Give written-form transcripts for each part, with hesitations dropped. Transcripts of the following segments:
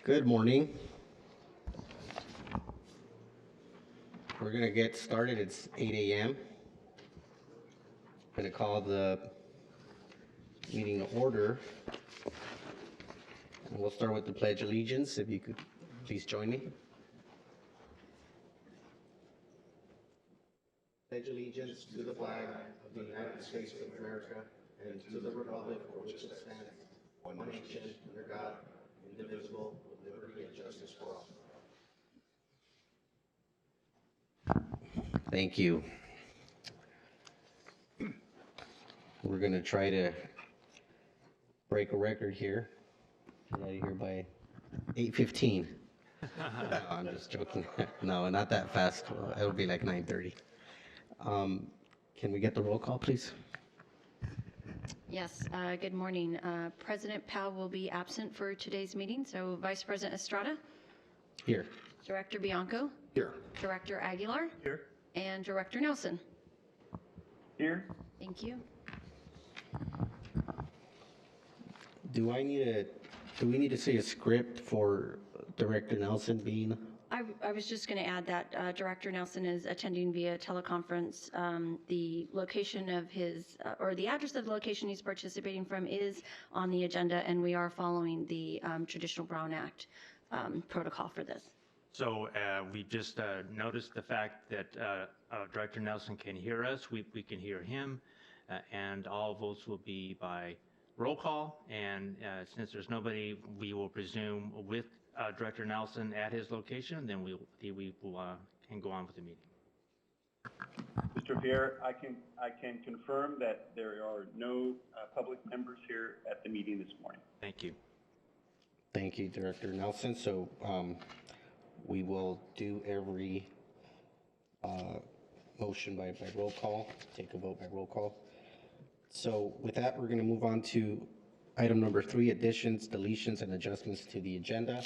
Good morning. We're going to get started. It's 8 a.m. Going to call the meeting to order. And we'll start with the Pledge of Allegiance. If you could please join me. Pledge allegiance to the flag of the United States of America and to the republic for which it stands, one nation, under God, indivisible, with liberty and justice for all. Thank you. We're going to try to break a record here. Get out of here by 8:15. No, I'm just joking. No, not that fast. It'll be like 9:30. Can we get the roll call, please? Yes, good morning. President Powell will be absent for today's meeting, so Vice President Estrada, Here. Director Bianco, Here. Director Aguilar, Here. and Director Nelson. Here. Thank you. Do we need to see a script for Director Nelson being? I was just going to add that Director Nelson is attending via teleconference. The location of his, or the address of the location he's participating from is on the agenda, and we are following the Traditional Brown Act protocol for this. So we just noticed the fact that Director Nelson can hear us, we can hear him, and all votes will be by roll call. And since there's nobody, we will presume with Director Nelson at his location, then we can go on with the meeting. Mr. Pierre, I can confirm that there are no public members here at the meeting this morning. Thank you. Thank you, Director Nelson. So we will do every motion by roll call, take a vote by roll call. So with that, we're going to move on to item number 3, additions, deletions, and adjustments to the agenda.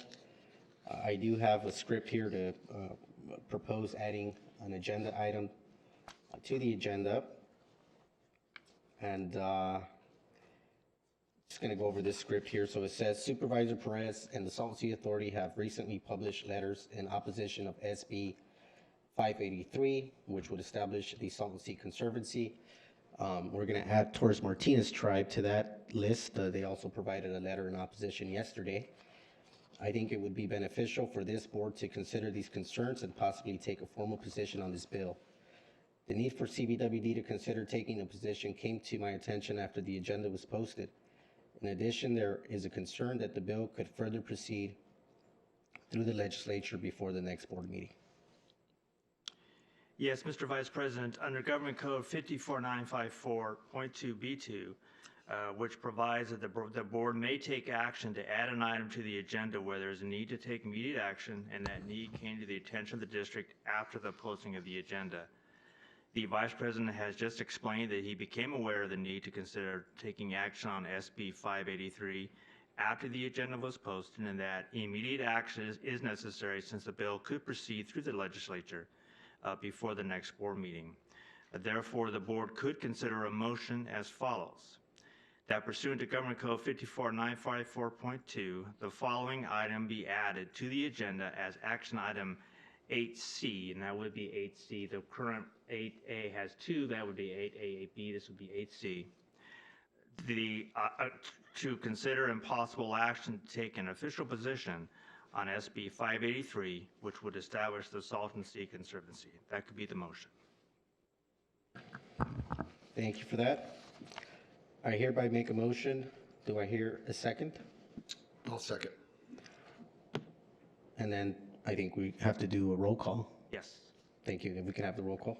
I do have a script here to propose adding an agenda item to the agenda. And just going to go over this script here. So it says Supervisor Perez and the Salt Sea Authority have recently published letters in opposition of SB 583, which would establish the Salton Sea Conservancy. We're going to add Torres Martinez tribe to that list. They also provided a letter in opposition yesterday. I think it would be beneficial for this board to consider these concerns and possibly take a formal position on this bill. The need for CBWD to consider taking a position came to my attention after the agenda was posted. In addition, there is a concern that the bill could further proceed through the legislature before the next board meeting. Yes, Mr. Vice President, under Government Code 54954.2B2, which provides that the board may take action to add an item to the agenda where there is a need to take immediate action, and that need came to the attention of the district after the posting of the agenda. The Vice President has just explained that he became aware of the need to consider taking action on SB 583 after the agenda was posted, and that immediate action is necessary since the bill could proceed through the legislature before the next board meeting. Therefore, the board could consider a motion as follows: that pursuant to Government Code 54954.2, the following item be added to the agenda as action item 8C, and that would be 8C. The current 8A has 2, that would be 8A, 8B, this would be 8C. To consider impossible action to take an official position on SB 583, which would establish the Salton Sea Conservancy. That could be the motion. Thank you for that. I hereby make a motion. Do I hear a second? I'll second. And then I think we have to do a roll call. Yes. Thank you. If we can have the roll call.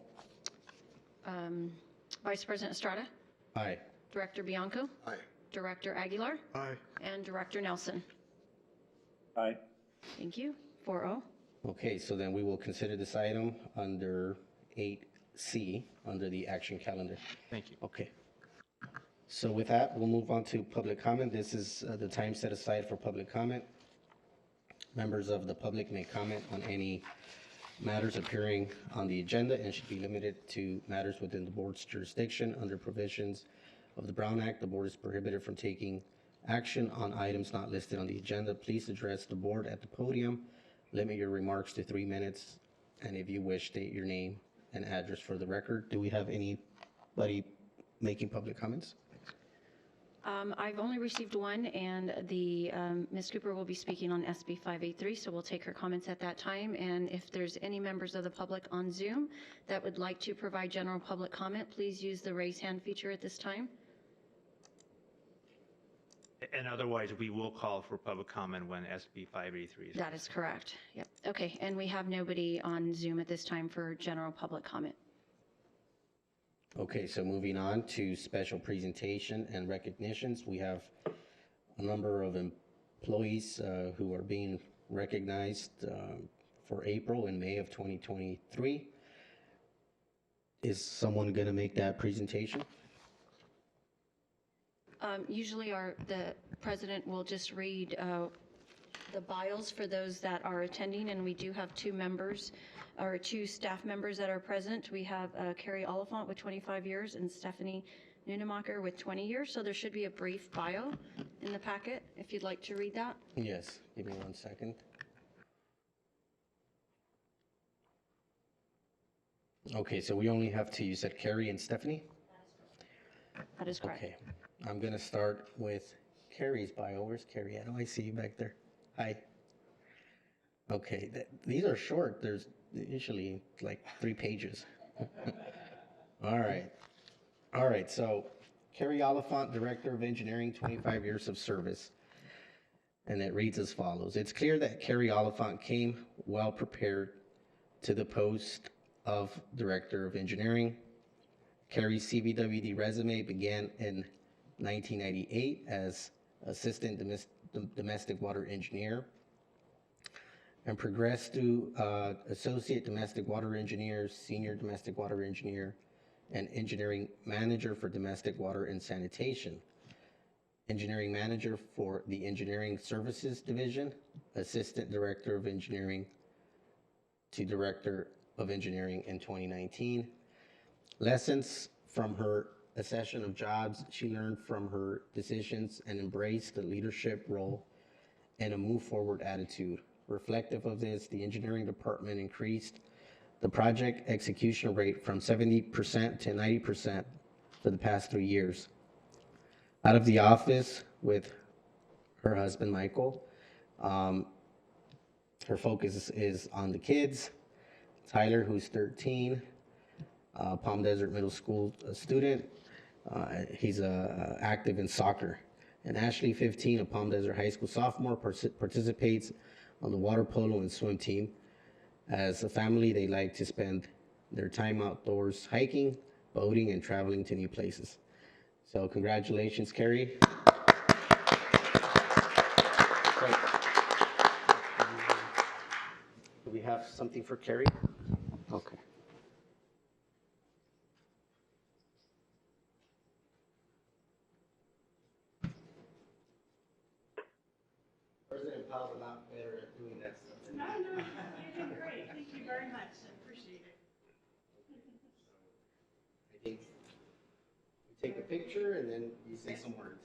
Vice President Estrada, Aye. Director Bianco, Aye. Director Aguilar, Aye. and Director Nelson. Aye. Thank you. 4-0. Okay, so then we will consider this item under 8C, under the action calendar. Thank you. Okay. So with that, we'll move on to public comment. This is the time set aside for public comment. Members of the public may comment on any matters appearing on the agenda and should be limited to matters within the board's jurisdiction. Under provisions of the Brown Act, the board is prohibited from taking Action on items not listed on the agenda. Please address the board at the podium. Limit your remarks to 3 minutes. And if you wish, state your name and address for the record. Do we have anybody making public comments? I've only received one, and the Ms. Cooper will be speaking on SB 583, so we'll take her comments at that time. And if there's any members of the public on Zoom that would like to provide general public comment, please use the raise hand feature at this time. And otherwise, we will call for public comment when SB 583 is. That is correct. Yep. Okay, and we have nobody on Zoom at this time for general public comment. Okay, so moving on to special presentation and recognitions. We have a number of employees who are being recognized for April and May of 2023. Is someone going to make that presentation? Usually the president will just read the bios for those that are attending, and we do have two staff members that are present. We have Carrie Oliphant with 25 years and Stephanie Nunemacher with 20 years. So there should be a brief bio in the packet if you'd like to read that. Yes, give me 1 second. Okay, so we only have two. You said Carrie and Stephanie? That is correct. Okay, I'm gonna start with Carrie's bio. Where's Carrie at? Oh, I see you back there. Hi. Okay, these are short. There's usually like 3 pages. All right, so Carrie Oliphant, Director of Engineering, 25 years of service. And it reads as follows. It's clear that Carrie Oliphant came well prepared to the post of Director of Engineering. Carrie's CVWD resume began in 1998 as Assistant Domestic Water Engineer and progressed to Associate Domestic Water Engineer, Senior Domestic Water Engineer, and Engineering Manager for Domestic Water and Sanitation. Engineering Manager for the Engineering Services Division, Assistant Director of Engineering to Director of Engineering in 2019. Lessons from her accession of jobs: she learned from her decisions and embraced the leadership role and a move forward attitude. Reflective of this, the engineering department increased the project execution rate from 70% to 90% for the past 3 years. Out of the office with her husband, Michael, her focus is on the kids. Tyler, who's 13, Palm Desert Middle School student. He's active in soccer. And Ashley, 15, a Palm Desert High School sophomore, participates on the water polo and swim team. As a family, they like to spend their time outdoors hiking, boating, and traveling to new places. So congratulations, Carrie. Do we have something for Carrie? Okay. President Powell's a lot better at doing that stuff than No, you did great. Thank you very much. I appreciate it. I think you take a picture and then you say some words.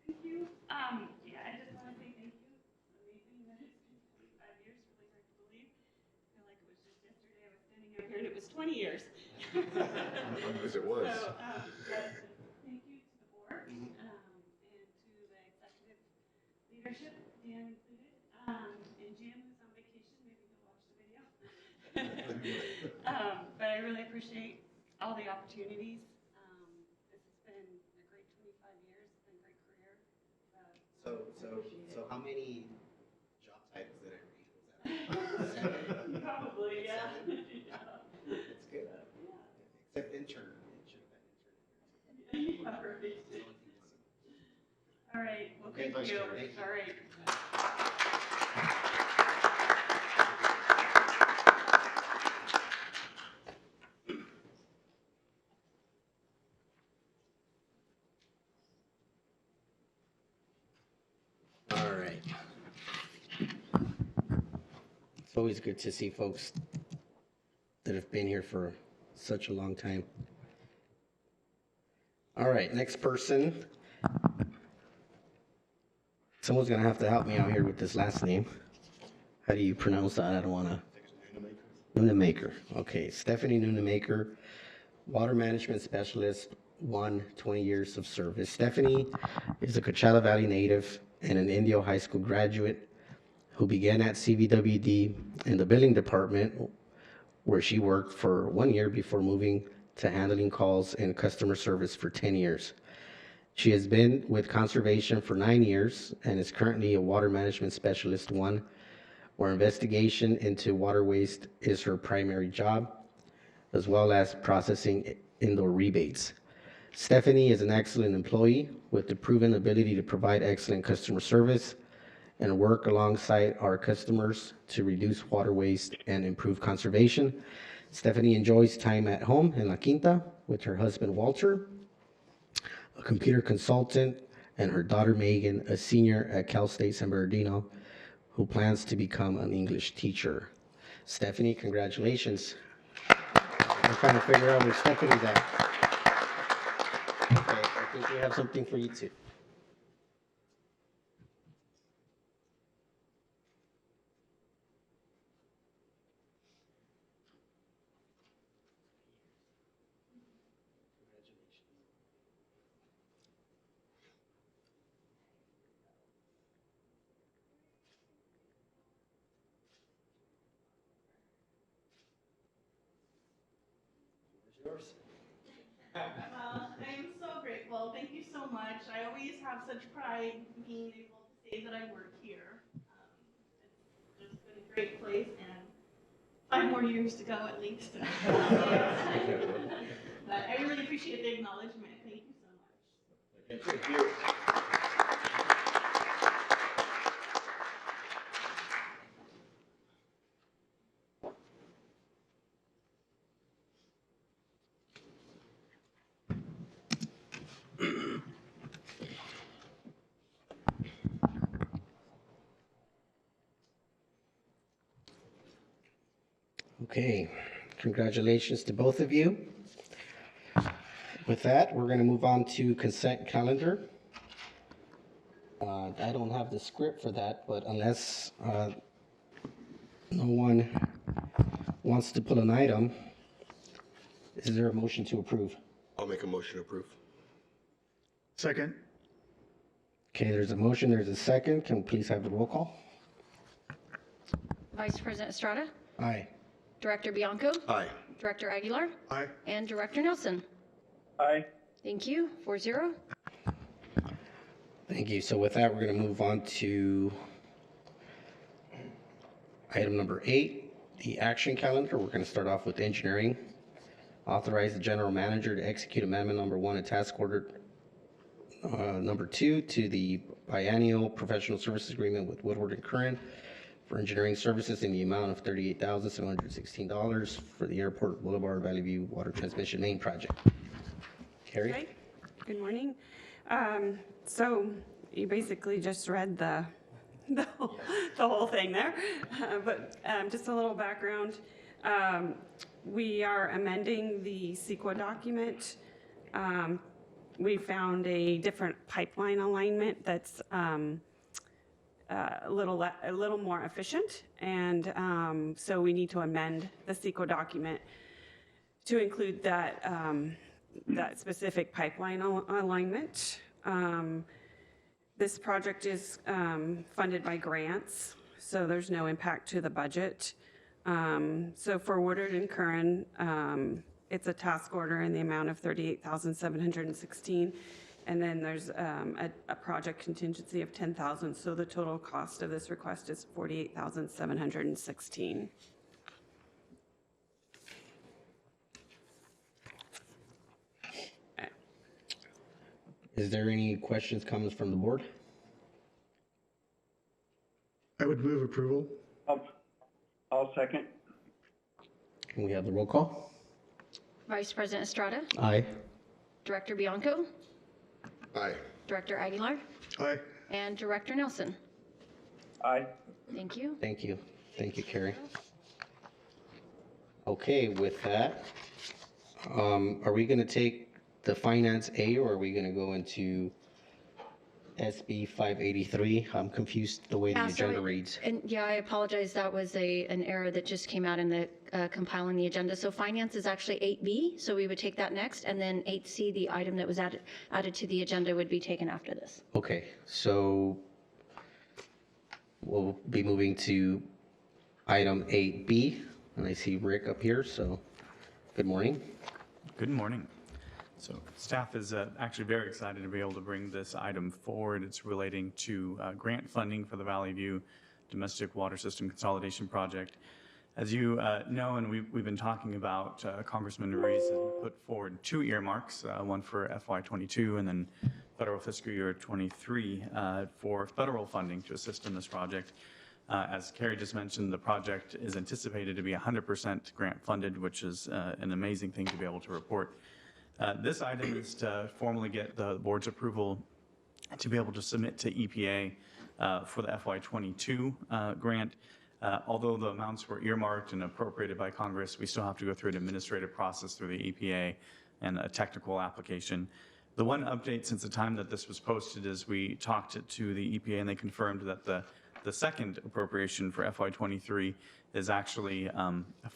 Thank you. Yeah, I just want to say thank you. Amazing that it's been 25 years. Really hard to believe. I feel like it was just yesterday I was standing out here and it was 20 years. Yes, it was. So, thank you to the board and to the executive leadership, Dan included, and Jim, who's on vacation. Maybe he'll watch the video. But I really appreciate all the opportunities. This has been a great 25 years. It's been a great career. So how many job titles did I read? Was that 7? Probably, yeah. That's good. Except intern. It should have been intern. Yeah, right. All right, well, Okay, thank Vice you. Chair, thank you. All right. All right. It's always good to see folks have been here for such a long time. All right, next person. Someone's gonna have to help me out here with this last name. How do you pronounce that? I don't wanna. Nunemaker. Okay, Stephanie Nunemaker, Water Management Specialist, 20 years of service. Stephanie is a Coachella Valley native and an Indio High School graduate who began at CVWD in the billing department, where she worked for 1 year before moving to handling calls and customer service for 10 years. She has been with conservation for 9 years and is currently a Water Management Specialist 1, where investigation into water waste is her primary job, as well as processing indoor rebates. Stephanie is an excellent employee with the proven ability to provide excellent customer service and work alongside our customers to reduce water waste and improve conservation. Stephanie enjoys time at home in La Quinta with her husband Walter, a computer consultant, and her daughter Megan, a senior at Cal State San Bernardino, who plans to become an English teacher. Stephanie, congratulations. I'm trying to figure out where Stephanie's at. Okay, I think we have something for you too. Well, I am so grateful. Thank you so much. I always have such pride being able to say that I work here. It's just been a great place and 5 more years to go at least. But I really appreciate the acknowledgement. Thank you so much. Thank you. Okay, congratulations to both of you. With that, we're going to move on to consent calendar. I don't have the script for that, but unless no one wants to pull an item, is there a motion to approve? I'll make a motion to approve. Second. Okay, there's a motion, there's a second. Can we please have the roll call? Vice President Estrada, Aye. Director Bianco, Aye. Director Aguilar, Aye. and Director Nelson. Aye. Thank you. 4-0. Thank you. So with that, we're going to move on to item number 8, the action calendar. We're going to start off with engineering. Authorize the general manager to execute amendment number 1 and task order number 2 to the biennial professional services agreement with Woodward and Curran for engineering services in the amount of $38,716 for the Airport Boulevard Valley View Water Transmission Main Project. Carrie? Right. Good morning. So you basically just read the whole thing there, but just a little background. We are amending the CEQA document. We found a different pipeline alignment that's a little more efficient, and so we need to amend the CEQA document to include that that specific pipeline alignment. This project is funded by grants, so there's no impact to the budget. So for Woodward and Curran, it's a task order in the amount of $38,716, and then there's a project contingency of $10,000. So the total cost of this request is $48,716. Is there any questions, comments from the board? I would move approval. I'll second. Can we have the roll call? Vice President Estrada, Aye. Director Bianco, Aye. Director Aguilar, Aye. and Director Nelson. Aye. Thank you. Thank you. Thank you, Carrie. Okay, with that, are we gonna take the Finance A, or are we gonna go into SB 583? I'm confused the way the Yeah, so agenda reads. And yeah, I apologize, that was an error that just came out in the compiling the agenda. So finance is actually 8B, so we would take that next, and then 8C, the item that was added to the agenda, would be taken after this. Okay, so we'll be moving to item 8B, and I see Rick up here, so good morning. Good morning. So staff is actually very excited to be able to bring this item forward. It's relating to grant funding for the Valley View Domestic Water System Consolidation Project. As you know, and we've been talking about, Congressman Ruiz has put forward 2 earmarks, one for FY22 and then federal fiscal year 23 for federal funding to assist in this project. As Carrie just mentioned, the project is anticipated to be 100% grant funded, which is an amazing thing to be able to report. This item is to formally get the board's approval to be able to submit to EPA for the FY22 grant. Although the amounts were earmarked and appropriated by Congress, we still have to go through an administrative process through the EPA and a technical application. The one update since the time that this was posted is we talked to the EPA and they confirmed that the second appropriation for FY23 is actually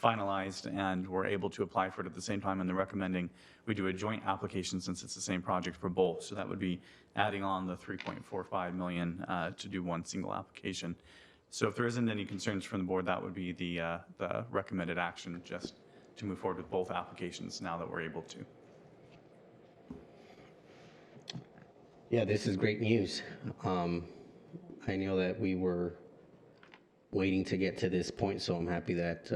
finalized and we're able to apply for it at the same time, and they're recommending we do a joint application since it's the same project for both. So that would be adding on the $3.45 million to do one single application. So if there isn't any concerns from the board, that would be the recommended action, just to move forward with both applications now that we're able to. Yeah, this is great news. I know that we were waiting to get to this point, so I'm happy that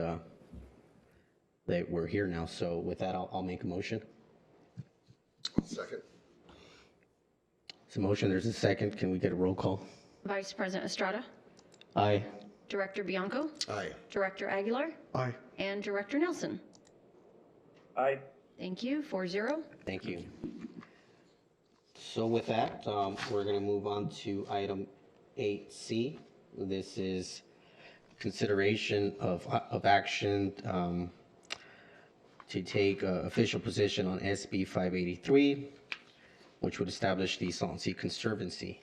that we're here now. So with that, I'll make a motion. Second. It's a motion, there's a second. Can we get a roll call? Vice President Estrada, Aye. Director Bianco, Aye. Director Aguilar, Aye. and Director Nelson. Aye. Thank you, 4-0. Thank you. So with that, we're going to move on to item 8C. This is consideration of action to take official position on SB 583, which would establish the Salton Sea Conservancy.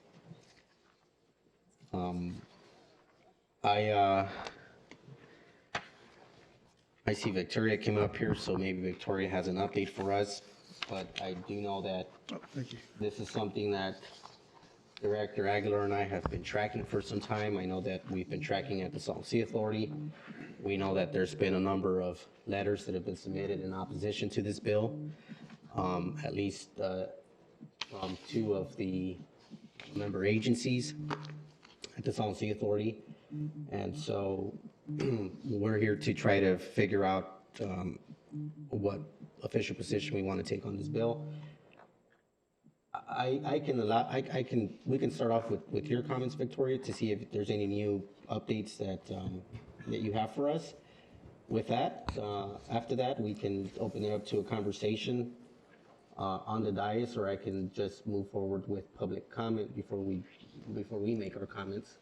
I see Victoria came up here, so maybe Victoria has an update for us, but I do know that Oh, thank you. this is something that Director Aguilar and I have been tracking for some time. I know that we've been tracking at the Salton Sea Authority. We know that there's been a number of letters that have been submitted in opposition to this bill, at least from 2 of the member agencies at the Salton Sea Authority. And so we're here to try to figure out what official position we want to take on this bill. We can start off with your comments, Victoria, to see if there's any new updates that you have for us. With that, after that, we can open it up to a conversation on the dais, or I can just move forward with public comment before we make our comments.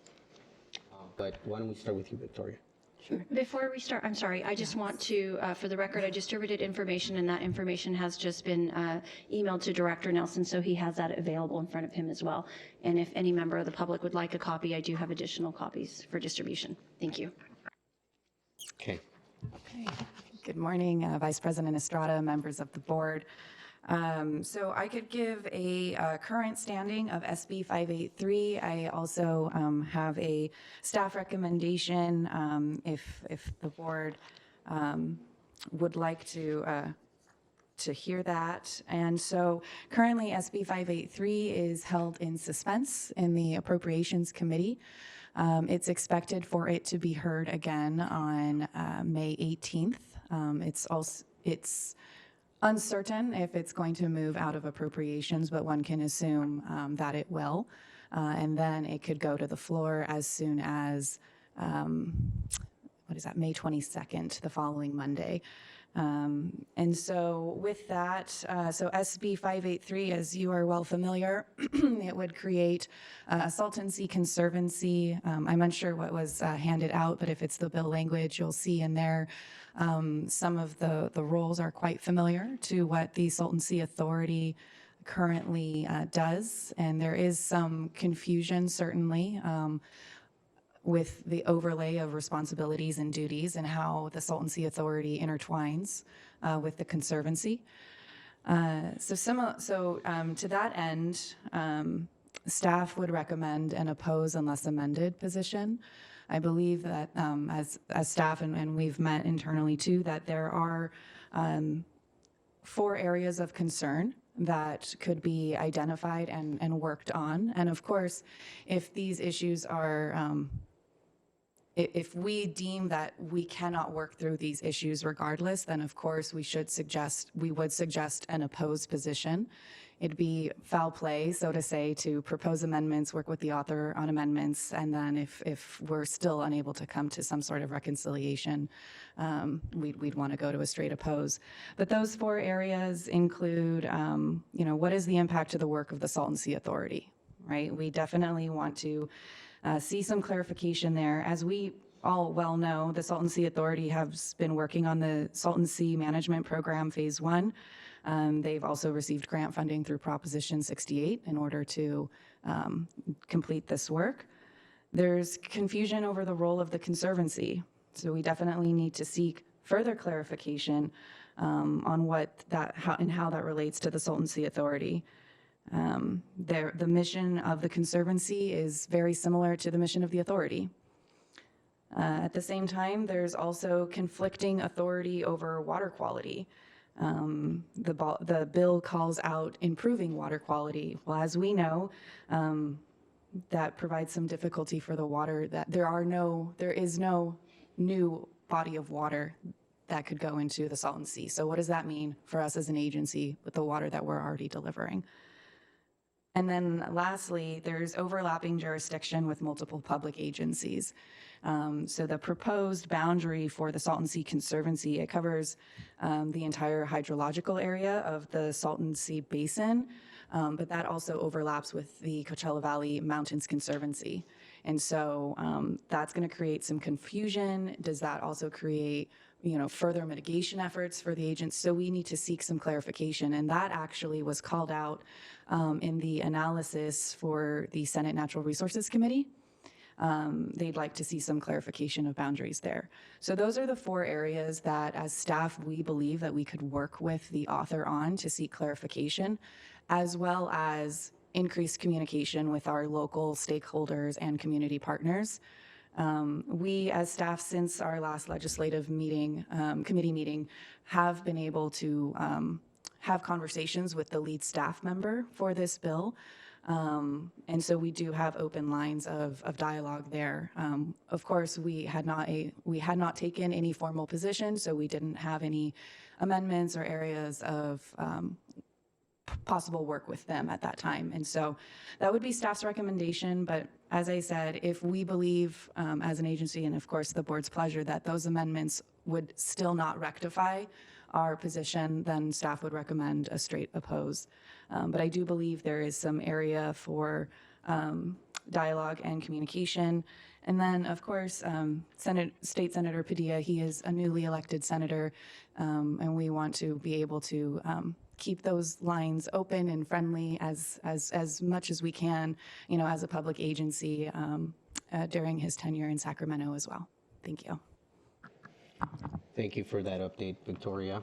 But why don't we start with you, Victoria? Sure. Before we start, I'm sorry, I just want to, for the record, I distributed information, and that information has just been emailed to Director Nelson, so he has that available in front of him as well. And if any member of the public would like a copy, I do have additional copies for distribution. Thank you. Okay. Okay. Good morning, Vice President Estrada, members of the board. So I could give a current standing of SB 583. I also have a staff recommendation if the board would like to hear that. And so currently SB 583 is held in suspense in the Appropriations Committee. It's expected for it to be heard again on May 18th. It's uncertain if it's going to move out of appropriations, but one can assume that it will. And then it could go to the floor as soon as, May 22nd, the following Monday. And so with that, so SB 583, as you are well familiar, it would create a Salton Sea Conservancy. I'm unsure what was handed out, but if it's the bill language, you'll see in there some of the roles are quite familiar to what the Salton Sea Authority currently does. And there is some confusion, certainly, with the overlay of responsibilities and duties and how the Salton Sea Authority intertwines with the Conservancy. To that end, staff would recommend an oppose unless amended position. I believe that as staff, and we've met internally too, that there are 4 areas of concern that could be identified and worked on. And of course, if these issues are if we deem that we cannot work through these issues regardless, then of course we would suggest an opposed position. It'd be foul play, so to say, to propose amendments, work with the author on amendments, and then if we're still unable to come to some sort of reconciliation, we'd want to go to a straight oppose. But those 4 areas include, what is the impact to the work of the Salton Sea Authority, right? We definitely want to see some clarification there. As we all well know, the Salton Sea Authority has been working on the Salton Sea Management Program Phase 1. They've also received grant funding through Proposition 68 in order to complete this work. There's confusion over the role of the Conservancy, so we definitely need to seek further clarification on how that relates to the Salton Sea Authority. The mission of the Conservancy is very similar to the mission of the Authority. At the same time, there's also conflicting authority over water quality. The bill calls out improving water quality. Well, as we know, that provides some difficulty for the water, that there is no new body of water that could go into the Salton Sea. So what does that mean for us as an agency with the water that we're already delivering? And then lastly, there's overlapping jurisdiction with multiple public agencies. So the proposed boundary for the Salton Sea Conservancy, it covers the entire hydrological area of the Salton Sea Basin, but that also overlaps with the Coachella Valley Mountains Conservancy. And so that's going to create some confusion. Does that also create further mitigation efforts for the agents? So we need to seek some clarification. And that actually was called out in the analysis for the Senate Natural Resources Committee. They'd like to see some clarification of boundaries there. So those are the 4 areas that as staff, we believe that we could work with the author on to seek clarification, as well as increased communication with our local stakeholders and community partners. We as staff, since our last legislative meeting, committee meeting, have been able to have conversations with the lead staff member for this bill. And so we do have open lines of dialogue there. Of course, we had not taken any formal position, so we didn't have any amendments or areas of possible work with them at that time. And so that would be staff's recommendation. But as I said, if we believe as an agency, and of course the board's pleasure, that those amendments would still not rectify our position, then staff would recommend a straight oppose. But I do believe there is some area for dialogue and communication. And then, of course, State Senator Padilla, he is a newly elected senator, and we want to be able to keep those lines open and friendly as much as we can, as a public agency during his tenure in Sacramento as well. Thank you. Thank you for that update, Victoria.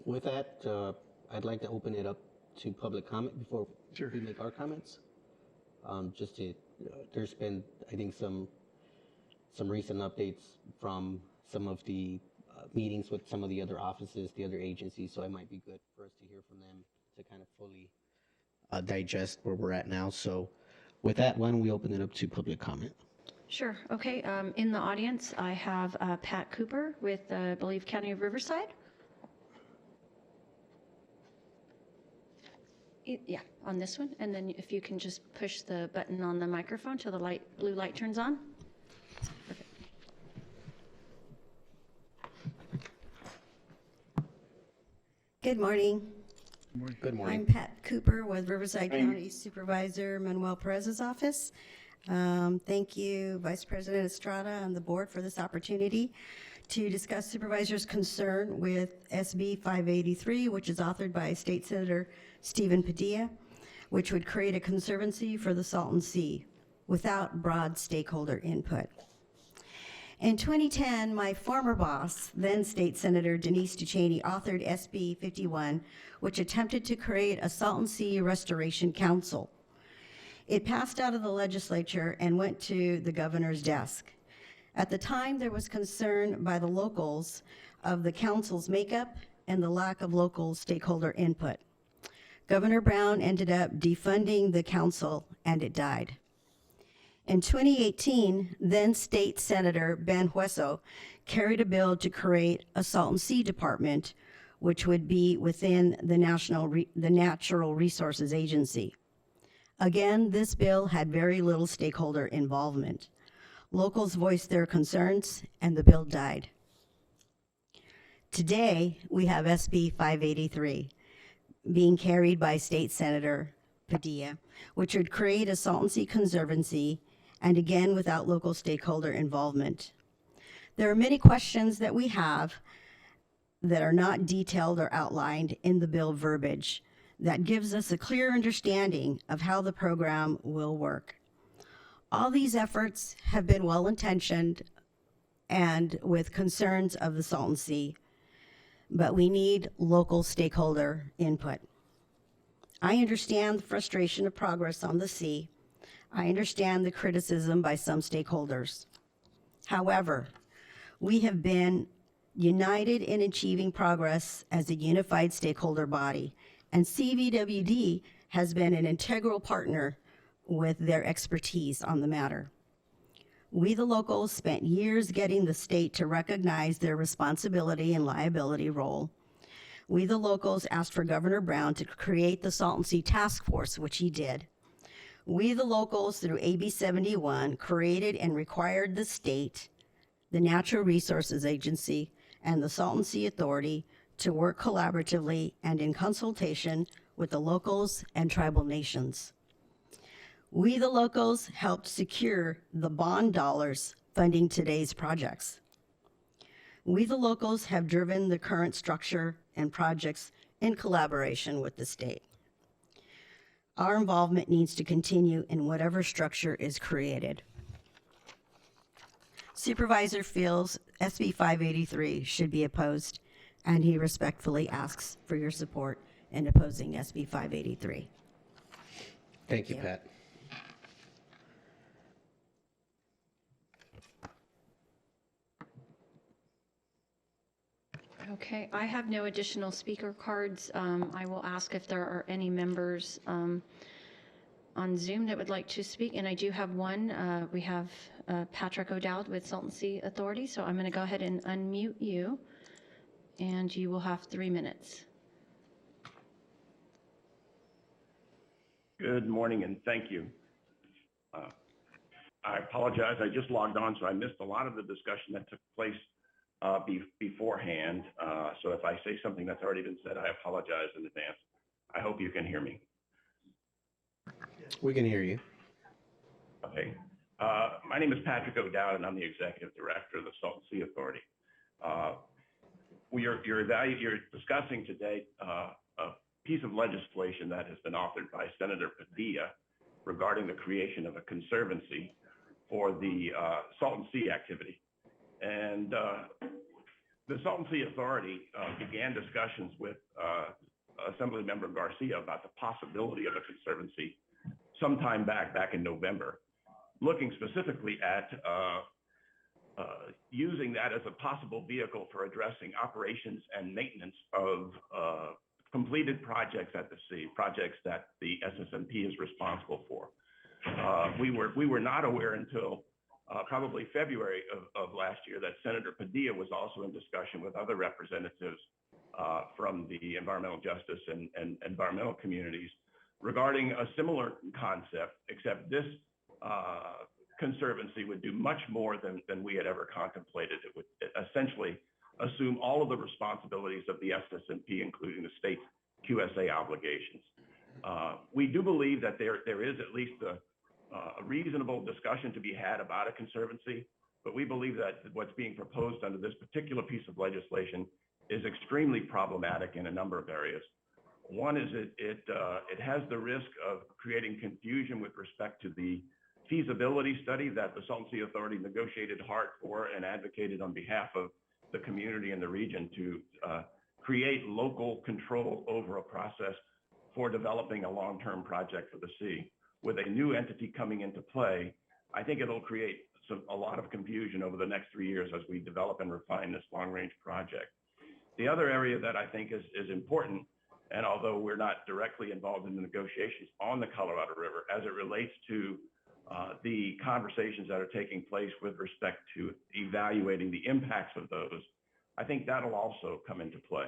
With that, I'd like to open it up to public comment before we make our comments. There's been, I think, some recent updates from some of the meetings with some of the other offices, the other agencies, so it might be good for us to hear from them to kind of fully digest where we're at now. So with that, why don't we open it up to public comment? Sure. Okay. In the audience, I have Pat Cooper with, I believe, County of Riverside. Yeah, on this one. And then if you can just push the button on the microphone till the blue light turns on. Perfect. Good morning. Good morning. I'm Pat Cooper with Riverside County Supervisor Manuel Perez's office. Thank you, Vice President Estrada and the board for this opportunity to discuss supervisors' concern with SB 583, which is authored by State Senator Stephen Padilla, which would create a conservancy for the Salton Sea without broad stakeholder input. In 2010, my former boss, then State Senator Denise DeCheney, authored SB 51, which attempted to create a Salton Sea Restoration Council. It passed out of the legislature and went to the governor's desk. At the time, there was concern by the locals of the council's makeup and the lack of local stakeholder input. Governor Brown ended up defunding the council, and it died. In 2018, then State Senator Ben Hueso carried a bill to create a Salton Sea Department, which would be within the Natural Resources Agency. Again, this bill had very little stakeholder involvement. Locals voiced their concerns, and the bill died. Today, we have SB 583 being carried by State Senator Padilla, which would create a Salton Sea Conservancy, and again, without local stakeholder involvement. There are many questions that we have that are not detailed or outlined in the bill verbiage that gives us a clear understanding of how the program will work. All these efforts have been well-intentioned and with concerns of the Salton Sea, but we need local stakeholder input. I understand the frustration of progress on the sea. I understand the criticism by some stakeholders. However, we have been united in achieving progress as a unified stakeholder body, and CVWD has been an integral partner with their expertise on the matter. We, the locals, spent years getting the state to recognize their responsibility and liability role. We, the locals, asked for Governor Brown to create the Salton Sea Task Force, which he did. We, the locals, through AB 71, created and required the state, the Natural Resources Agency, and the Salton Sea Authority to work collaboratively and in consultation with the locals and tribal nations. We, the locals, helped secure the bond dollars funding today's projects. We, the locals, have driven the current structure and projects in collaboration with the state. Our involvement needs to continue in whatever structure is created. Supervisor feels SB 583 should be opposed, and he respectfully asks for your support in opposing SB 583. Thank you, Pat. Okay, I have no additional speaker cards. I will ask if there are any members on Zoom that would like to speak, and I do have one. We have Patrick O'Dowd with Salton Sea Authority, so I'm going to go ahead and unmute you, and you will have 3 minutes. Good morning, and thank you. I apologize. I just logged on, so I missed a lot of the discussion that took place beforehand. So if I say something that's already been said, I apologize in advance. I hope you can hear me. We can hear you. Okay. My name is Patrick O'Dowd, and I'm the Executive Director of the Salton Sea Authority. You're discussing today a piece of legislation that has been authored by Senator Padilla regarding the creation of a conservancy for the Salton Sea activity. And the Salton Sea Authority began discussions with Assemblymember Garcia about the possibility of a conservancy sometime back in November, looking specifically at using that as a possible vehicle for addressing operations and maintenance of completed projects at the sea, projects that the SSMP is responsible for. We were not aware until probably February of last year that Senator Padilla was also in discussion with other representatives from the environmental justice and environmental communities regarding a similar concept, except this conservancy would do much more than we had ever contemplated. It would essentially assume all of the responsibilities of the SSMP, including the state's QSA obligations. We do believe that there is at least a reasonable discussion to be had about a conservancy, but we believe that what's being proposed under this particular piece of legislation is extremely problematic in a number of areas. One is it has the risk of creating confusion with respect to the feasibility study that the Salton Sea Authority negotiated hard for and advocated on behalf of the community and the region to create local control over a process for developing a long-term project for the sea. With a new entity coming into play, I think it'll create a lot of confusion over the next 3 years as we develop and refine this long-range project. The other area that I think is important, and although we're not directly involved in the negotiations on the Colorado River, as it relates to the conversations that are taking place with respect to evaluating the impacts of those, I think that'll also come into play.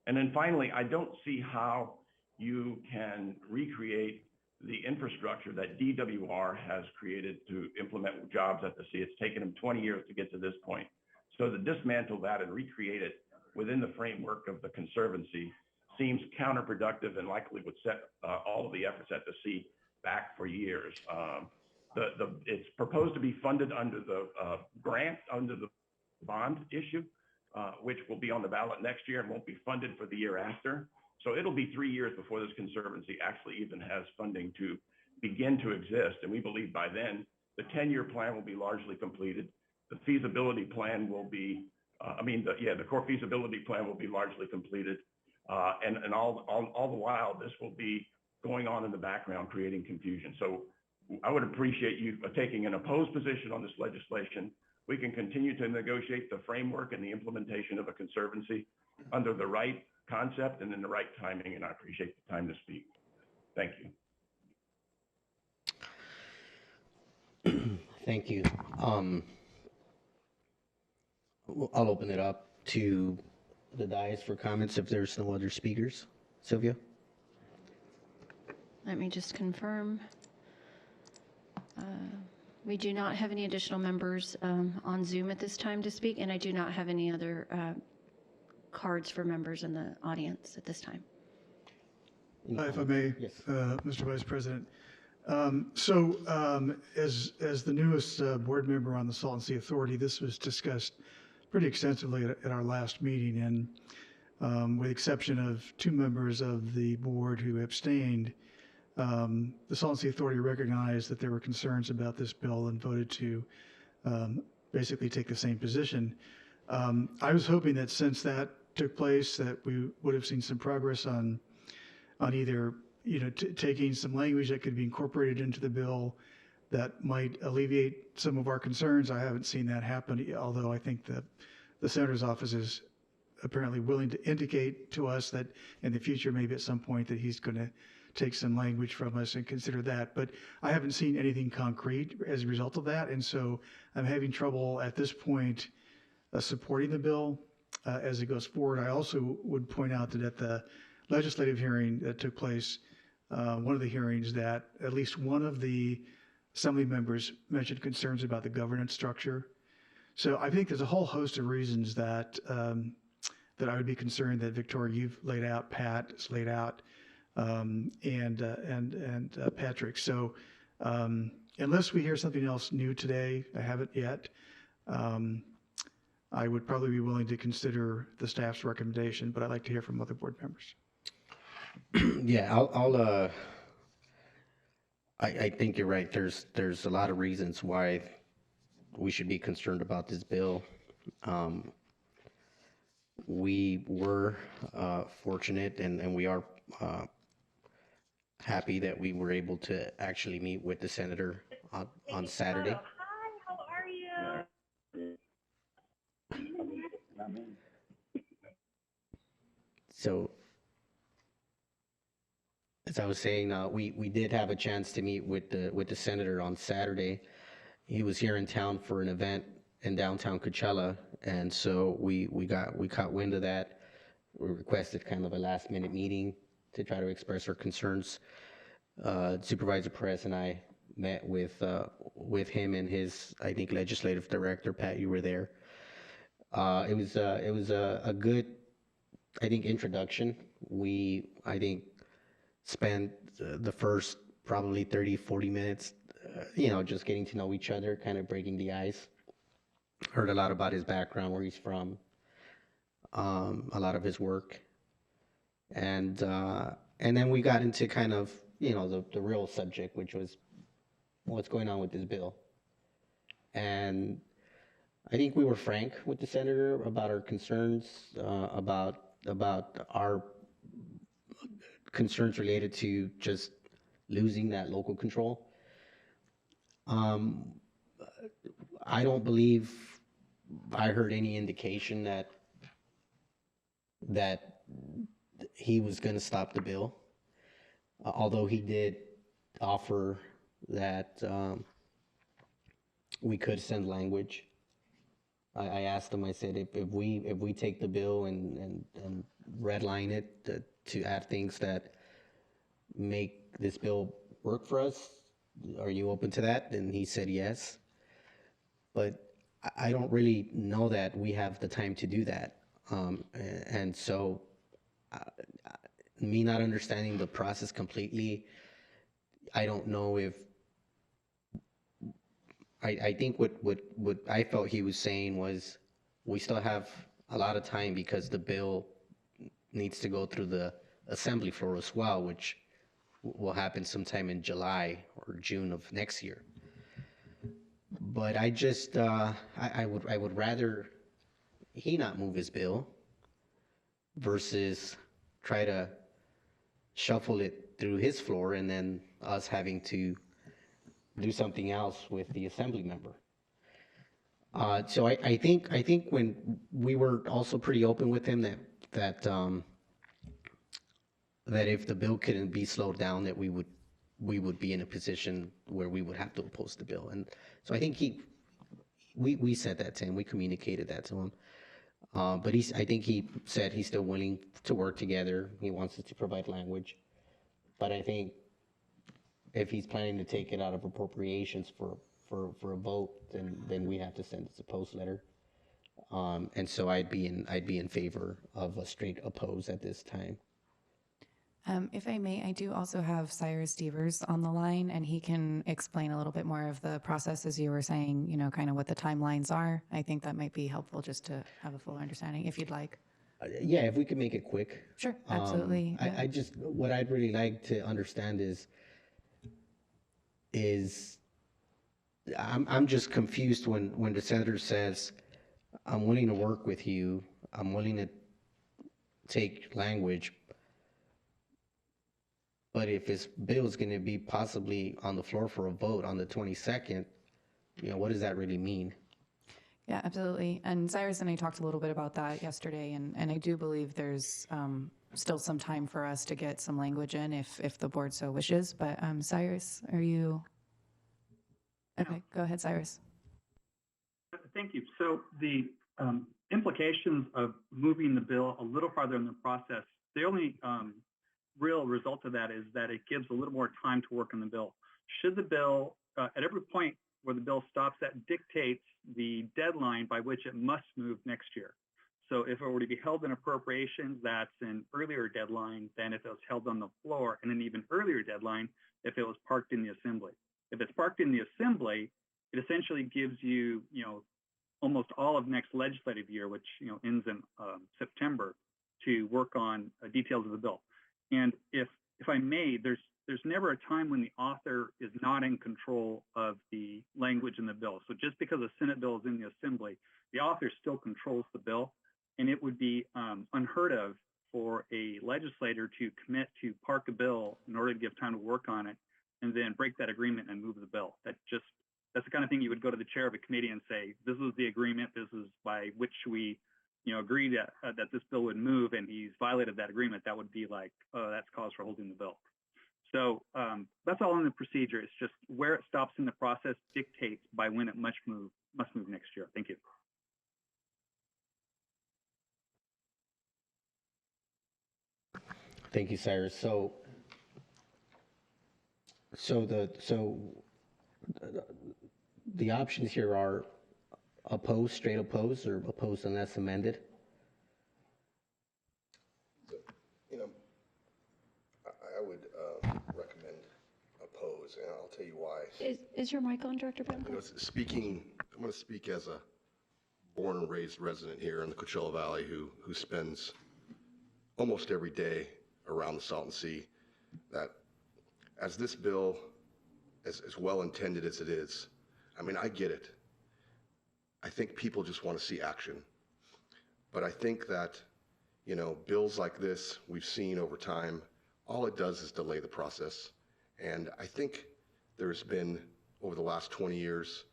And then finally, I don't see how you can recreate the infrastructure that DWR has created to implement jobs at the sea. It's taken them 20 years to get to this point. So to dismantle that and recreate it within the framework of the Conservancy seems counterproductive and likely would set all of the efforts at the sea back for years. It's proposed to be funded under the grant, under the bond issue, which will be on the ballot next year and won't be funded for the year after. So it'll be 3 years before this Conservancy actually even has funding to begin to exist. And we believe by then, the 10-year plan will be largely completed. The feasibility plan will be, the core feasibility plan will be largely completed. And all the while, this will be going on in the background, creating confusion. So I would appreciate you taking an opposed position on this legislation. We can continue to negotiate the framework and the implementation of a Conservancy under the right concept and in the right timing, and I appreciate the time to speak. Thank you. Thank you. I'll open it up to the dais for comments if there's no other speakers. Sylvia? Let me just confirm. We do not have any additional members on Zoom at this time to speak, and I do not have any other cards for members in the audience at this time. If I may, Yes. Mr. Vice President. As the newest board member on the Salton Sea Authority, this was discussed pretty extensively at our last meeting, and with the exception of 2 members of the board who abstained, the Salton Sea Authority recognized that there were concerns about this bill and voted to basically take the same position. I was hoping that since that took place, that we would have seen some progress on either taking some language that could be incorporated into the bill that might alleviate some of our concerns. I haven't seen that happen, although I think that the Senator's office is apparently willing to indicate to us that in the future, maybe at some point, that he's going to take some language from us and consider that. But I haven't seen anything concrete as a result of that, and so I'm having trouble at this point supporting the bill as it goes forward. I also would point out that at the legislative hearing that took place, one of the hearings, that at least one of the Assembly members mentioned concerns about the governance structure. So I think there's a whole host of reasons that that I would be concerned that Victoria, you've laid out, Pat has laid out, and Patrick. So unless we hear something else new today, I haven't yet, I would probably be willing to consider the staff's recommendation, but I'd like to hear from other board members. Yeah, I think you're right. There's a lot of reasons why we should be concerned about this bill. We were fortunate and we are happy that we were able to actually meet with the senator on Saturday. Hi, how are you? So, as I was saying, we did have a chance to meet with the senator on Saturday. He was here in town for an event in downtown Coachella, and so we caught wind of that. We requested kind of a last-minute meeting to try to express our concerns. Supervisor Perez and I met with him and his, I think, legislative director. Pat, you were there. It was a good, I think, introduction. I think, spent the first probably 30, 40 minutes, just getting to know each other, kind of breaking the ice. Heard a lot about his background, where he's from, a lot of his work. And then we got into kind of, the real subject, which was what's going on with this bill. And I think we were frank with the senator about our concerns, about our concerns related to just losing that local control. I don't believe I heard any indication that he was going to stop the bill, although he did offer that we could send language. I asked him, I said, if we take the bill and redline it to add things that make this bill work for us, are you open to that? And he said yes. But I don't really know that we have the time to do that. And so me not understanding the process completely, I don't know if, I think what I felt he was saying was we still have a lot of time because the bill needs to go through the assembly floor as well, which will happen sometime in July or June of next year. But I just, I would rather he not move his bill versus try to shuffle it through his floor and then us having to do something else with the assembly member. So I think when we were also pretty open with him that if the bill couldn't be slowed down, that we would be in a position where we would have to oppose the bill. And so I think we said that to him, we communicated that to him. But I think he said he's still willing to work together. He wants us to provide language. But I think if he's planning to take it out of appropriations for a vote, then we have to send us a post letter. And so I'd be in favor of a straight oppose at this time. If I may, I do also have Cyrus Devers on the line, and he can explain a little bit more of the process, as you were saying, kind of what the timelines are. I think that might be helpful just to have a full understanding, if you'd like. Yeah, if we could make it quick. Sure, absolutely. I just, what I'd really like to understand is I'm just confused when the senator says, I'm willing to work with you, I'm willing to take language, but if this bill is going to be possibly on the floor for a vote on the 22nd, what does that really mean? Yeah, absolutely. And Cyrus and I talked a little bit about that yesterday, and I do believe there's still some time for us to get some language in if the board so wishes. But Cyrus, are you? Okay, go ahead, Cyrus. Thank you. So the implications of moving the bill a little farther in the process, the only real result of that is that it gives a little more time to work on the bill. Should the bill, at every point where the bill stops, that dictates the deadline by which it must move next year. So if it were to be held in appropriations, that's an earlier deadline than if it was held on the floor, and an even earlier deadline if it was parked in the assembly. If it's parked in the assembly, it essentially gives you, almost all of next legislative year, which ends in September, to work on details of the bill. And if I may, there's never a time when the author is not in control of the language in the bill. So just because a Senate bill is in the assembly, the author still controls the bill, and it would be unheard of for a legislator to commit to park a bill in order to give time to work on it and then break that agreement and move the bill. That's the kind of thing you would go to the chair of a committee and say, this is the agreement, this is by which we agreed that this bill would move, and he's violated that agreement. That would be like, that's cause for holding the bill. So that's all in the procedure. It's just where it stops in the process dictates by when it must move next year. Thank you. Thank you, Cyrus. So the options here are oppose, straight oppose, or oppose unless amended. You know, I would recommend oppose, and I'll tell you why. Is your mic on, Director You know, Bennett? I'm going to speak as a born and raised resident here in the Coachella Valley who spends almost every day around the Salton Sea, that as this bill, as well intended as it is, I mean, I get it. I think people just want to see action. But I think that, you know, bills like this we've seen over time, all it does is delay the process. And I think there's been, over the last 20 years,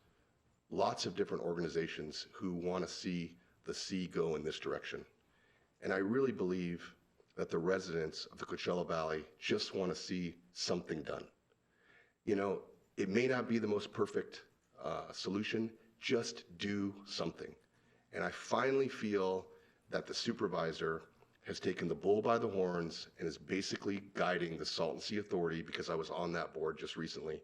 lots of different organizations who want to see the sea go in this direction. And I really believe that the residents of the Coachella Valley just want to see something done. You know, it may not be the most perfect solution, just do something. And I finally feel that the supervisor has taken the bull by the horns and is basically guiding the Salton Sea Authority, because I was on that board just recently,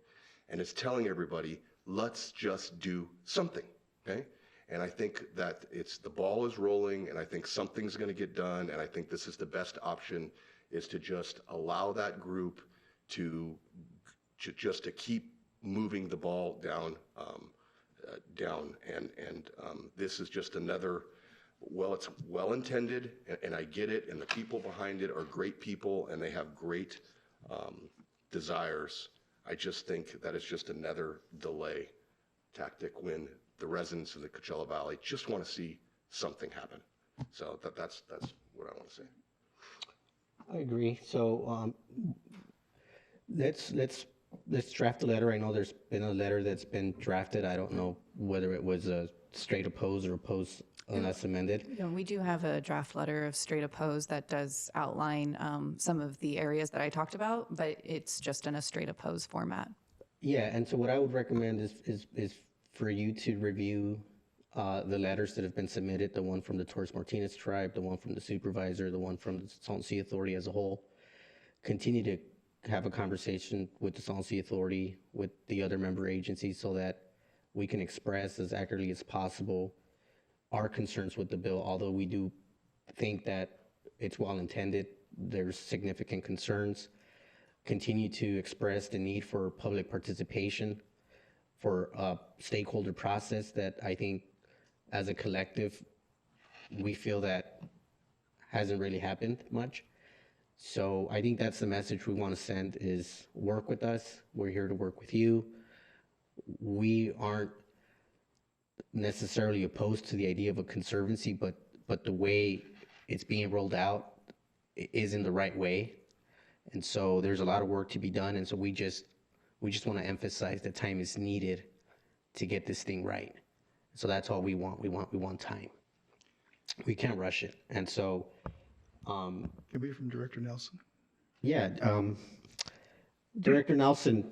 and is telling everybody, let's just do something, okay? And I think that the ball is rolling, and I think something's going to get done, and I think this is the best option, is to just allow that group to keep moving the ball down, and this is just another, well, it's well intended, and I get it, and the people behind it are great people, and they have great desires. I just think that it's just another delay tactic when the residents of the Coachella Valley just want to see something happen. So that's what I want to say. I agree. So let's draft a letter. I know there's been a letter that's been drafted. I don't know whether it was a straight oppose or oppose unless amended. You know, we do have a draft letter of straight oppose that does outline some of the areas that I talked about, but it's just in a straight oppose format. Yeah, and so what I would recommend is for you to review the letters that have been submitted, the one from the Torres Martinez tribe, the one from the supervisor, the one from the Salton Sea Authority as a whole. Continue to have a conversation with the Salton Sea Authority, with the other member agencies, so that we can express as accurately as possible our concerns with the bill. Although we do think that it's well intended, there's significant concerns. Continue to express the need for public participation, for a stakeholder process that I think as a collective, we feel that hasn't really happened much. So I think that's the message we want to send, is work with us. We're here to work with you. We aren't necessarily opposed to the idea of a conservancy, but the way it's being rolled out isn't the right way. And so there's a lot of work to be done. And so we just want to emphasize that time is needed to get this thing right. So that's all we want. We want time. We can't rush it. And so, Can we from Director Nelson? yeah, Director Nelson,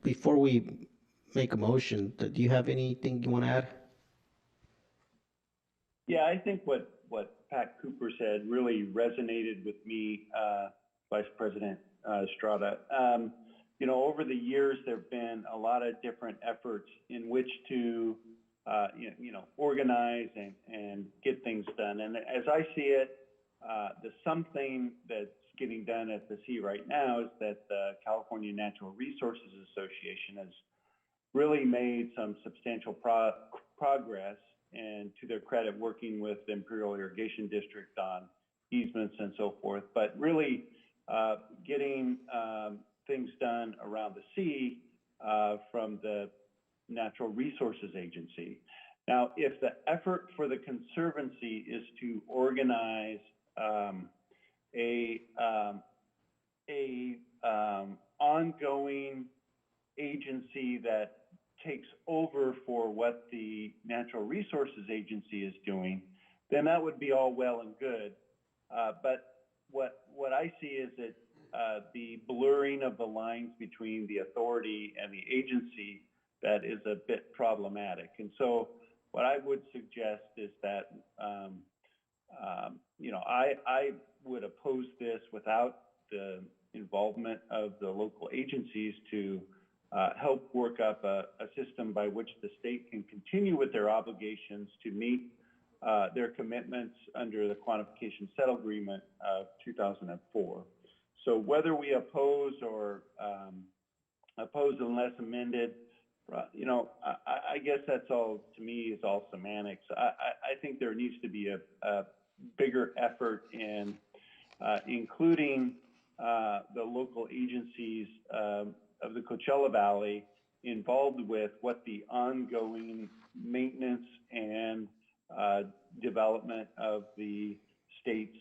before we make a motion, do you have anything you want to add? Yeah, I think what Pat Cooper said really resonated with me, Vice President Estrada. You know, over the years, there have been a lot of different efforts in which to, organize and get things done. And as I see it, the something that's getting done at the sea right now is that the California Natural Resources Association has really made some substantial progress, and to their credit, working with the Imperial Irrigation District on easements and so forth, but really getting things done around the sea from the Natural Resources Agency. Now, if the effort for the Conservancy is to organize a ongoing agency that takes over for what the Natural Resources Agency is doing, then that would be all well and good. But what I see is that the blurring of the lines between the authority and the agency that is a bit problematic. And so what I would suggest is that, I would oppose this without the involvement of the local agencies to help work up a system by which the state can continue with their obligations to meet their commitments under the Quantification Settle Agreement of 2004. So whether we oppose or oppose unless amended, you know, I guess that's all, to me, is all semantics. I think there needs to be a bigger effort in including the local agencies of the Coachella Valley involved with what the ongoing maintenance and development of the state's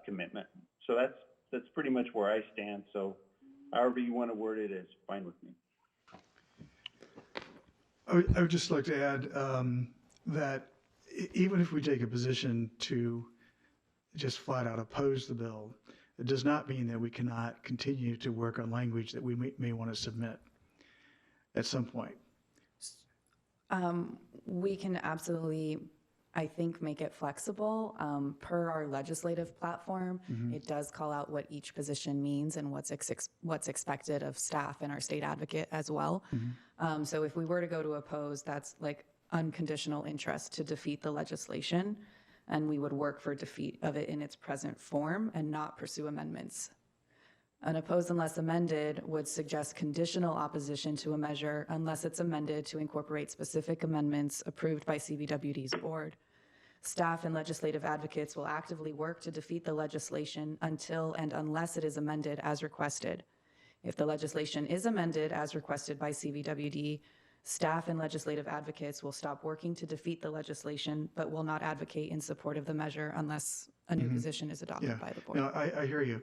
commitment. So that's pretty much where I stand. So however you want to word it is fine with me. I would just like to add that even if we take a position to just flat out oppose the bill, it does not mean that we cannot continue to work on language that we may want to submit at some point. We can absolutely, I think, make it flexible. Per our legislative platform, it does call out what each position means and what's expected of staff and our state advocate as well. So if we were to go to oppose, that's like unconditional interest to defeat the legislation, and we would work for defeat of it in its present form and not pursue amendments. An oppose unless amended would suggest conditional opposition to a measure unless it's amended to incorporate specific amendments approved by CVWD's board. Staff and legislative advocates will actively work to defeat the legislation until and unless it is amended as requested. If the legislation is amended as requested by CVWD, staff and legislative advocates will stop working to defeat the legislation, but will not advocate in support of the measure unless a new position is adopted by the board. No, I hear you.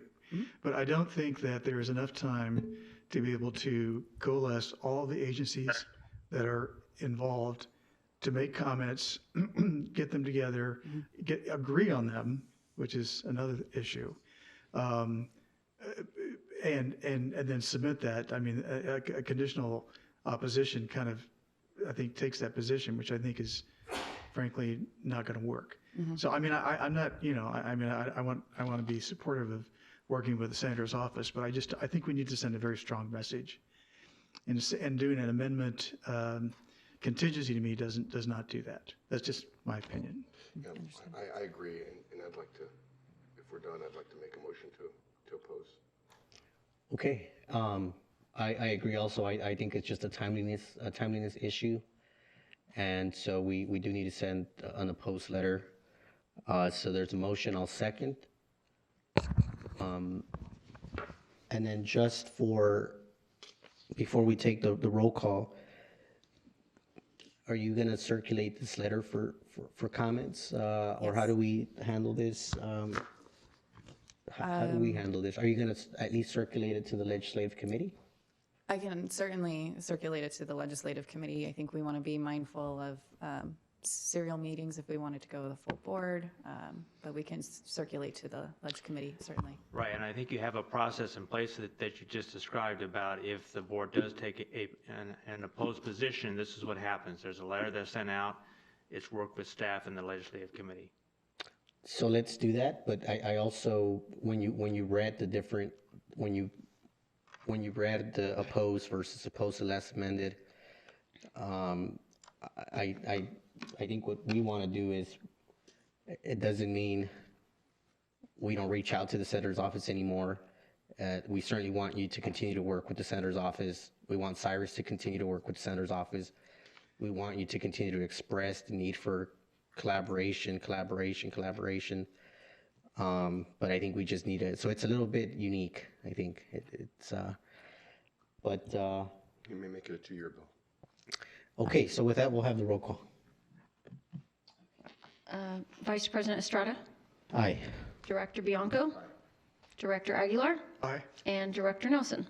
But I don't think that there is enough time to be able to coalesce all the agencies that are involved to make comments, get them together, agree on them, which is another issue, and then submit that. I mean, a conditional opposition kind of, I think, takes that position, which I think is frankly not going to work. So I mean, I'm not, you know, I want to be supportive of working with the senator's office, but I think we need to send a very strong message. And doing an amendment contingency to me does not do that. That's just my opinion. Yeah, I agree, and I'd like to, if we're done, I'd like to make a motion to oppose. Okay, I agree also. I think it's just a timeliness issue. And so we do need to send an opposed letter. So there's a motion, I'll second. And then just before we take the roll call, are you gonna circulate this letter for comments? Or how do we handle this? How do we handle this? Are you gonna at least circulate it to the legislative committee? I can certainly circulate it to the legislative committee. I think we want to be mindful of serial meetings if we wanted to go to the full board, but we can circulate to the leg committee, certainly. Right, and I think you have a process in place that you just described about if the board does take an opposed position, this is what happens. There's a letter that's sent out, it's worked with staff and the legislative committee. So let's do that, but I also, when you read the different, when you read the opposed versus opposed to less amended, I think what we want to do is, it doesn't mean we don't reach out to the senator's office anymore. We certainly want you to continue to work with the senator's office. We want Cyrus to continue to work with the senator's office. We want you to continue to express the need for collaboration. But I think we just need so it's a little bit unique, I think. You may make it a 2-year bill. Okay, so with that, we'll have the roll call. Vice President Estrada, Aye. Director Bianco, Director Aguilar, Aye. and Director Nelson.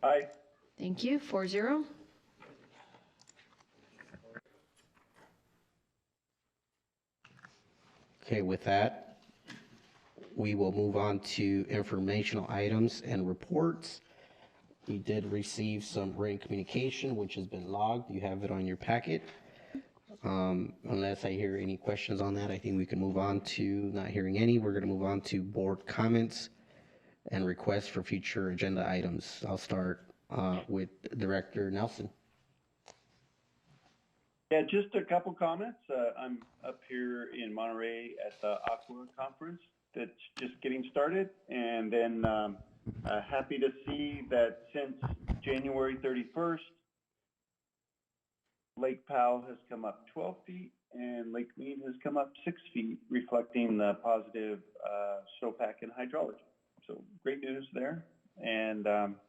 Aye. Thank you, 4-0. Okay, with that, we will move on to informational items and reports. We did receive some written communication, which has been logged. You have it on your packet. Unless I hear any questions on that, I think we can move on to, not hearing any, we're going to move on to board comments and requests for future agenda items. I'll start with Director Nelson. Yeah, just a couple comments. I'm up here in Monterey at the Aqua Conference that's just getting started. And then happy to see that since January 31st, Lake Powell has come up 12 feet and Lake Mead has come up 6 feet, reflecting the positive snowpack and hydrology. So great news there. And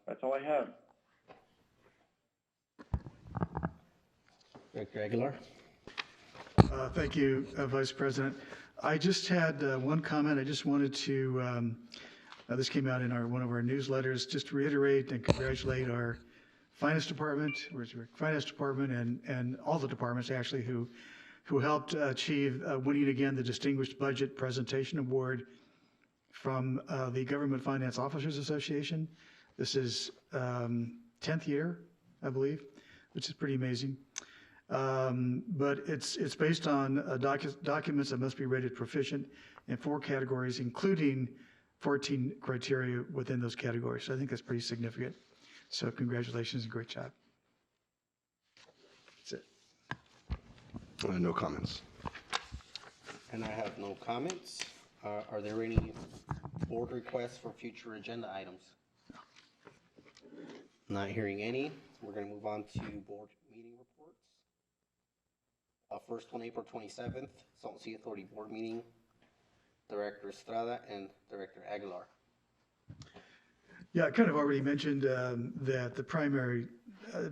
that's all I have. Director Aguilar? Thank you, Vice President. I just had one comment. I just wanted to, this came out in one of our newsletters, just to reiterate and congratulate our finance department, and all the departments actually who helped achieve winning again the Distinguished Budget Presentation Award from the Government Finance Officers Association. This is 10th year, I believe, which is pretty amazing. But it's based on documents that must be rated proficient in 4 categories, including 14 criteria within those categories. So I think that's pretty significant. So congratulations and great job. That's it. No comments. And I have no comments. Are there any board requests for future agenda items? Not hearing any. We're going to move on to board meeting reports. First one, April 27th, Salton Sea Authority Board Meeting. Director Estrada and Director Aguilar. Yeah, I kind of already mentioned that the primary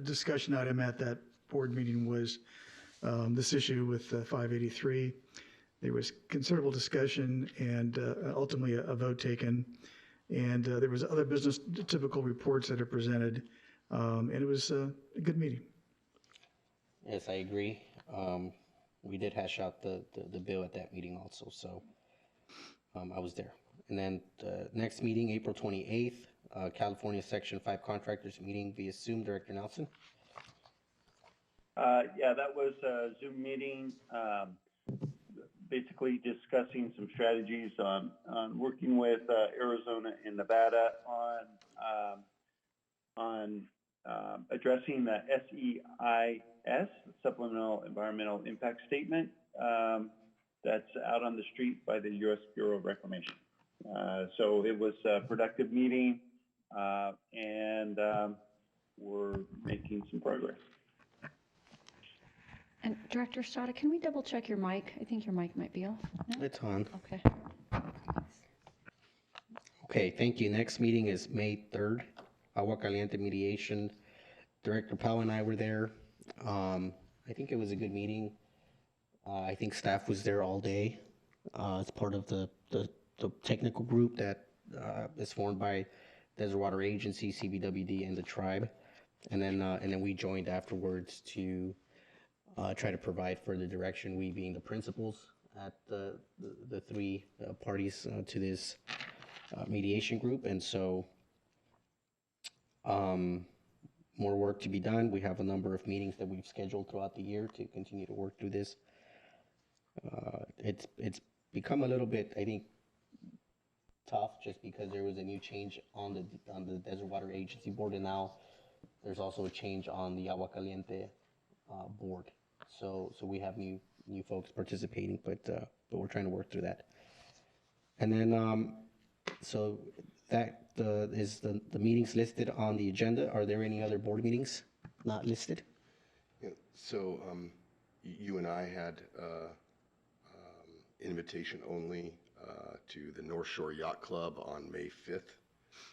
discussion item at that board meeting was this issue with 583. There was considerable discussion and ultimately a vote taken. And there was other business typical reports that are presented. And it was a good meeting. Yes, I agree. We did hash out the bill at that meeting also, so I was there. And then the next meeting, April 28th, California Section 5 Contractors Meeting via Zoom. Director Nelson? Yeah, that was a Zoom meeting, basically discussing some strategies on working with Arizona and Nevada on addressing the SEIS, Supplemental Environmental Impact Statement, that's out on the street by the U.S. Bureau of Reclamation. So it was a productive meeting, and we're making some progress. And Director Estrada, can we double check your mic? I think your mic might be off. No? It's on. Okay. Okay, thank you. Next meeting is May 3rd, Agua Caliente Mediation. Director Powell and I were there. I think it was a good meeting. I think staff was there all day. It's part of the technical group that is formed by Desert Water Agency, CBWD, and the tribe. And then we joined afterwards to try to provide further direction, we being the principals at the 3 parties to this mediation group. And so more work to be done. We have a number of meetings that we've scheduled throughout the year to continue to work through this. It's become a little bit, I think, tough just because there was a new change on the Desert Water Agency board, and now there's also a change on the Agua Caliente board. So we have new folks participating, but we're trying to work through that. And then so that is the meetings listed on the agenda. Are there any other board meetings not listed? Yeah, so you and I had invitation only to the North Shore Yacht Club on May 5th,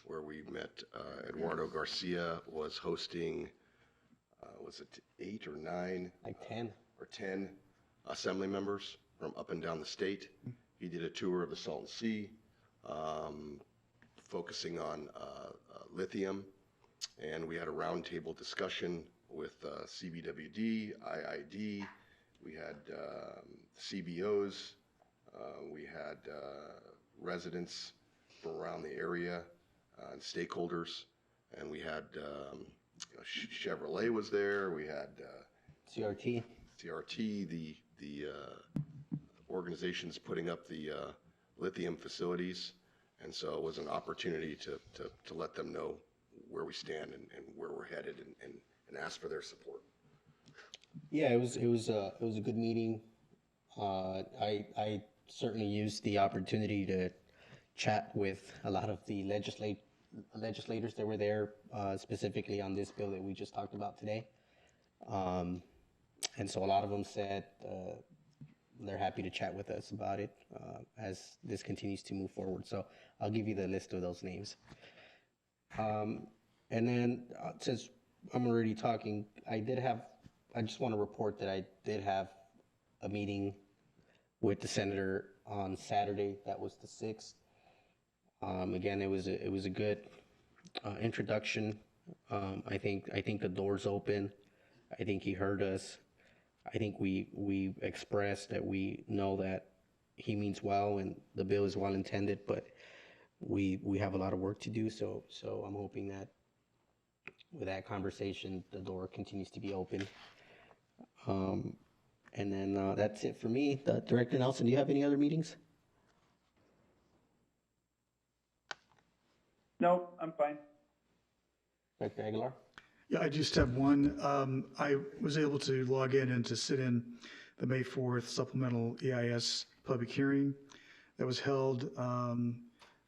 where we met. Eduardo Garcia was hosting, was it 8 or 9? Like 10. Or 10 assembly members from up and down the state. He did a tour of the Salton Sea, focusing on lithium, and we had a roundtable discussion with CBWD, IID, we had CBOs, we had residents from around the area and stakeholders, and we had Chevrolet was there, we had CRT, the organizations putting up the lithium facilities. And so it was an opportunity to let them know where we stand and where we're headed and ask for their support. Yeah, it was a good meeting. I certainly used the opportunity to chat with a lot of the legislators that were there, specifically on this bill that we just talked about today. And so a lot of them said they're happy to chat with us about it as this continues to move forward. So I'll give you the list of those names. And then since I'm already talking, I just want to report that I did have a meeting with the senator on Saturday. That was the 6th. Again, it was a good introduction. I think the door's open. I think he heard us. I think we expressed that we know that he means well and the bill is well intended, but we have a lot of work to do. So I'm hoping that with that conversation, the door continues to be open. And then that's it for me. Director Nelson, do you have any other meetings? No, I'm fine. Director Aguilar? Yeah, I just have one. I was able to log in and to sit in the May 4th supplemental EIS public hearing that was held.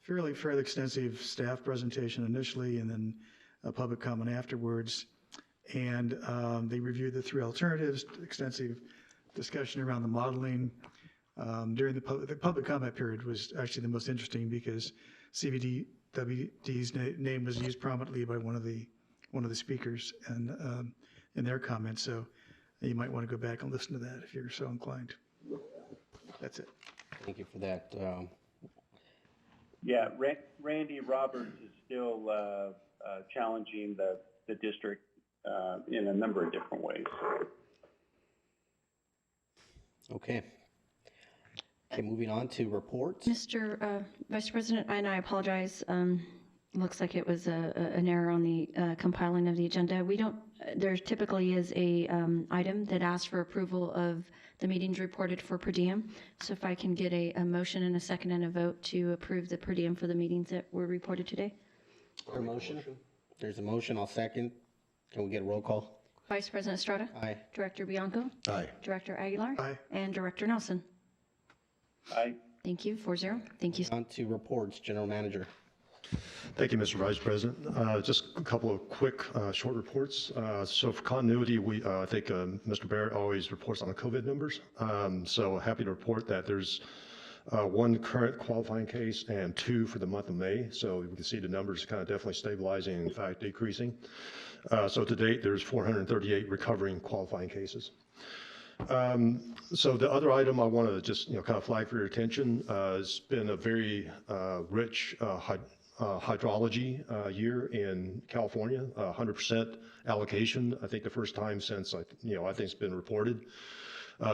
Fairly extensive staff presentation initially, and then a public comment afterwards. And they reviewed the 3 alternatives, extensive discussion around the modeling. During the public comment period was actually the most interesting because CVWD's name was used prominently by one of the speakers and in their comments. So you might want to go back and listen to that if you're so inclined. That's it. Thank you for that. Yeah, Randy Roberts is still challenging the district in a number of different ways. Okay. Okay, moving on to reports. Mr. Vice President, and I apologize. Looks like it was an error on the compiling of the agenda. There typically is a item that asks for approval of the meetings reported for per diem. So if I can get a motion and a second and a vote to approve the per diem for the meetings that were reported today. For motion? There's a motion, I'll second. Can we get a roll call? Vice President Estrada? Aye. Director Bianco? Aye. Director Aguilar? Aye. And Director Nelson? Aye. Thank you, 4-0. Thank you. On to reports, General Manager. Thank you, Mr. Vice President. Just a couple of quick, short reports. So for continuity, I think Mr. Barrett always reports on the COVID numbers. So happy to report that there's 1 current qualifying case and 2 for the month of May. So we can see the numbers kind of definitely stabilizing, in fact, decreasing. So to date, there's 438 recovering qualifying cases. So the other item I want to just kind of flag for your attention has been a very rich hydrology year in California, 100% allocation. I think the first time since I think it's been reported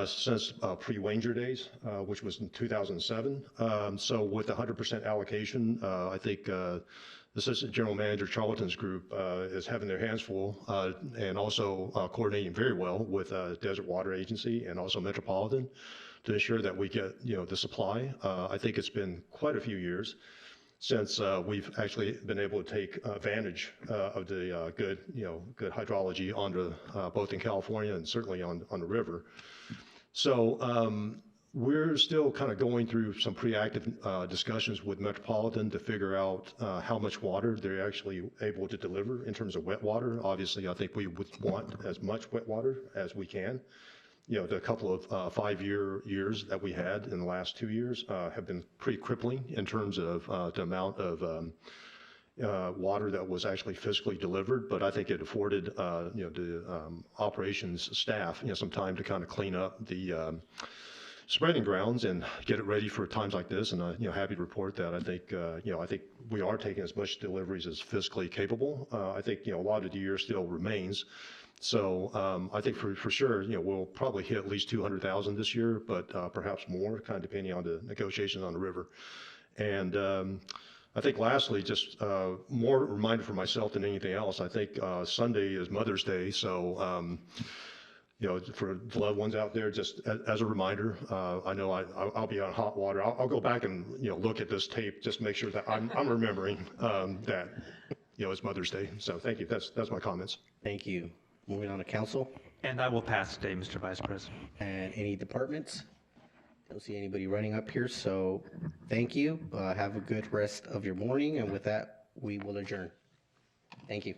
since pre-Wanger days, which was in 2007. So with 100% allocation, I think Assistant General Manager Charlton's group is having their hands full and also coordinating very well with Desert Water Agency and also Metropolitan to ensure that we get the supply. I think it's been quite a few years since we've actually been able to take advantage of the good hydrology both in California and certainly on the river. So we're still kind of going through some pre-active discussions with Metropolitan to figure out how much water they're actually able to deliver in terms of wet water. Obviously, I think we would want as much wet water as we can. The couple of 5-years that we had in the last 2 years have been pretty crippling in terms of the amount of water that was actually physically delivered. But I think it afforded the operations staff some time to kind of clean up the spreading grounds and get it ready for times like this. And happy to report that I think we are taking as much deliveries as physically capable. I think a lot of the year still remains. So I think for sure, we'll probably hit at least 200,000 this year, but perhaps more, kind of depending on the negotiations on the river. And I think lastly, just more reminder for myself than anything else, I think Sunday is Mother's Day. So, for the loved ones out there, just as a reminder, I know I'll be on hot water. I'll go back and, look at this tape, just make sure that I'm remembering that it's Mother's Day. So thank you. That's my comments. Thank you. Moving on to council And I will pass today, Mr. Vice President. and any departments. Don't see anybody running up here, so thank you. Have a good rest of your morning, and with that, we will adjourn. Thank you.